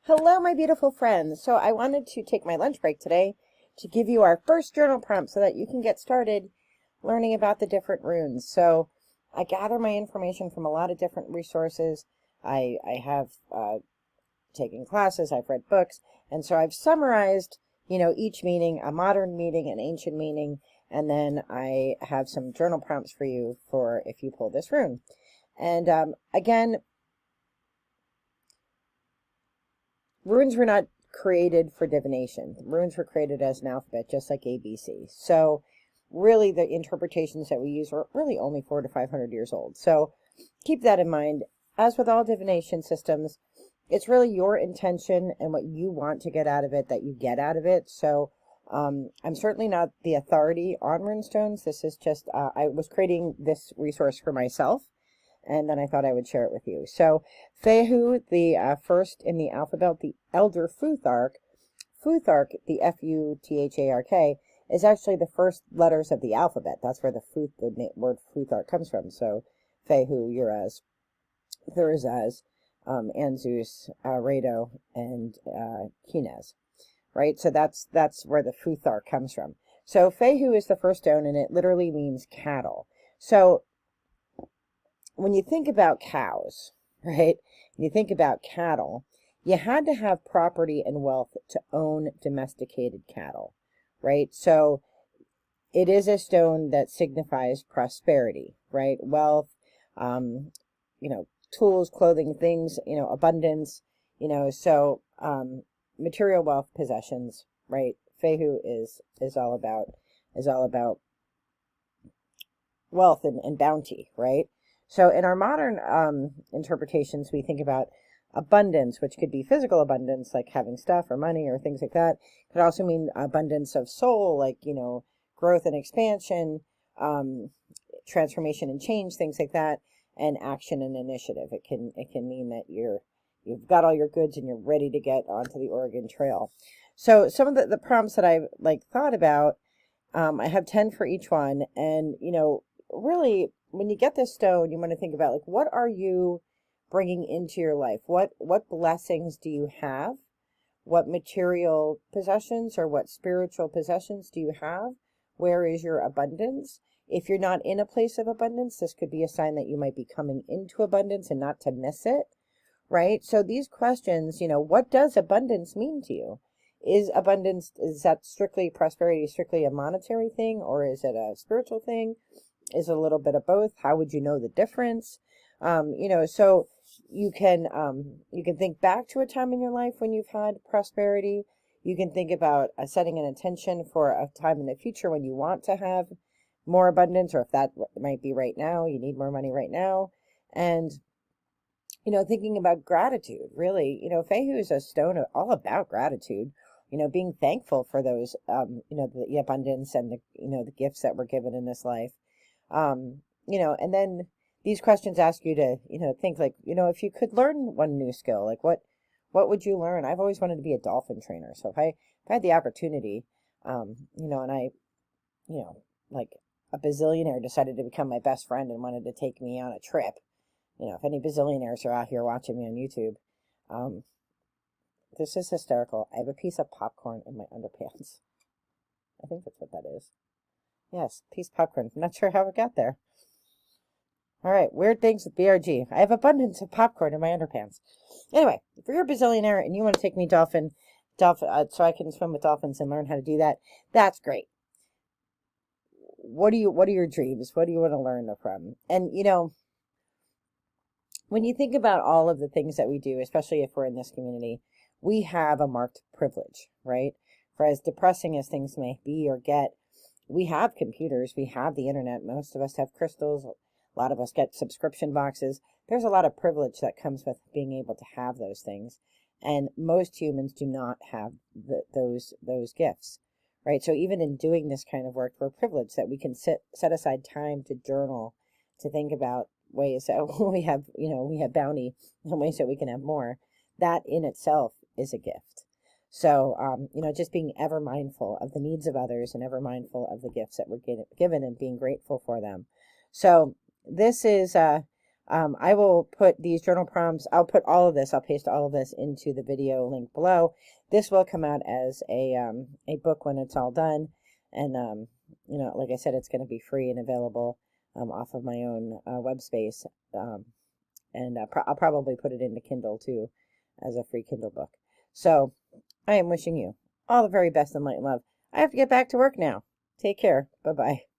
Hello, my beautiful friends. So I wanted to take my lunch break today to give you our first journal prompt so that you can get started learning about the different runes. So I gather my information from a lot of different resources. I have taken classes, I've read books, and so I've summarized, each meaning, a modern meaning, an ancient meaning, and then I have some journal prompts for you for if you pull this rune. And again, runes were not created for divination. Runes were created as an alphabet, just like ABC. So really the interpretations that we use are really only 400 to 500 years old. So keep that in mind. As with all divination systems, it's really your intention and what you want to get out of it that you get out of it. So I'm certainly not the authority on runestones. This is just, I was creating this resource for myself, and then I thought I would share it with you. So Fehu, the first in the alphabet, the elder Futhark, the Futhark, is actually the first letters of the alphabet. That's where the word Futhark comes from. So Fehu, Uraz, Thurzaz, Anzus, Rado, and Kinez. Right? So that's where the Futhark comes from. So Fehu is the first stone, and it literally means cattle. So when you think about cows, right, you think about cattle, you had to have property and wealth to own domesticated cattle, right? So it is a stone that signifies prosperity, right? Wealth, tools, clothing, things, abundance, so material wealth, possessions, right? Fehu is all about wealth and bounty, right? So in our modern interpretations, we think about abundance, which could be physical abundance, like having stuff or money or things like that. It could also mean abundance of soul, like, growth and expansion, transformation and change, things like that, and action and initiative. It can mean that you've got all your goods and you're ready to get onto the Oregon Trail. So some of the prompts that I've thought about, I have 10 for each one, and really, when you get this stone, you want to think about what are you bringing into your life? What blessings do you have? What material possessions or what spiritual possessions do you have? Where is your abundance? If you're not in a place of abundance, this could be a sign that you might be coming into abundance and not to miss it, right? So these questions, what does abundance mean to you? Is that strictly prosperity, strictly a monetary thing, or is it a spiritual thing? Is a little bit of both? How would you know the difference? So you can think back to a time in your life when you've had prosperity. You can think about setting an intention for a time in the future when you want to have more abundance, or if that might be right now, you need more money right now. And, thinking about gratitude, really, Fehu is a stone all about gratitude, being thankful for those, the abundance and the gifts that were given in this life. And then these questions ask you to, think if you could learn one new skill, what would you learn? I've always wanted to be a dolphin trainer. So if I had the opportunity, and I, like a bazillionaire decided to become my best friend and wanted to take me on a trip, if any bazillionaires are out here watching me on YouTube, this is hysterical. I have a piece of popcorn in my underpants. I think that's what that is. Yes, piece of popcorn. I'm not sure how it got there. All right, weird things with BRG. I have abundance of popcorn in my underpants. Anyway, if you're a bazillionaire and you want to take me dolphin, so I can swim with dolphins and learn how to do that, that's great. What are your dreams? What do you want to learn from? And when you think about all of the things that we do, especially if we're in this community, we have a marked privilege, right? For as depressing as things may be or get, we have computers, we have the internet, most of us have crystals, a lot of us get subscription boxes. There's a lot of privilege that comes with being able to have those things, and most humans do not have those gifts, right? So even in doing this kind of work, we're privileged that we can set aside time to journal, to think about ways that we have bounty and ways that we can have more. That in itself is a gift. So, just being ever mindful of the needs of others and ever mindful of the gifts that we're given and being grateful for them. So this is I will put these journal prompts, I'll put all of this, I'll paste all of this into the video link below. This will come out as a book when it's all done. And, you know, like I said, it's going to be free and available off of my own web space. And I'll probably put it into Kindle too as a free Kindle book. So I am wishing you all the very best in light and love. I have to get back to work now. Take care. Bye-bye.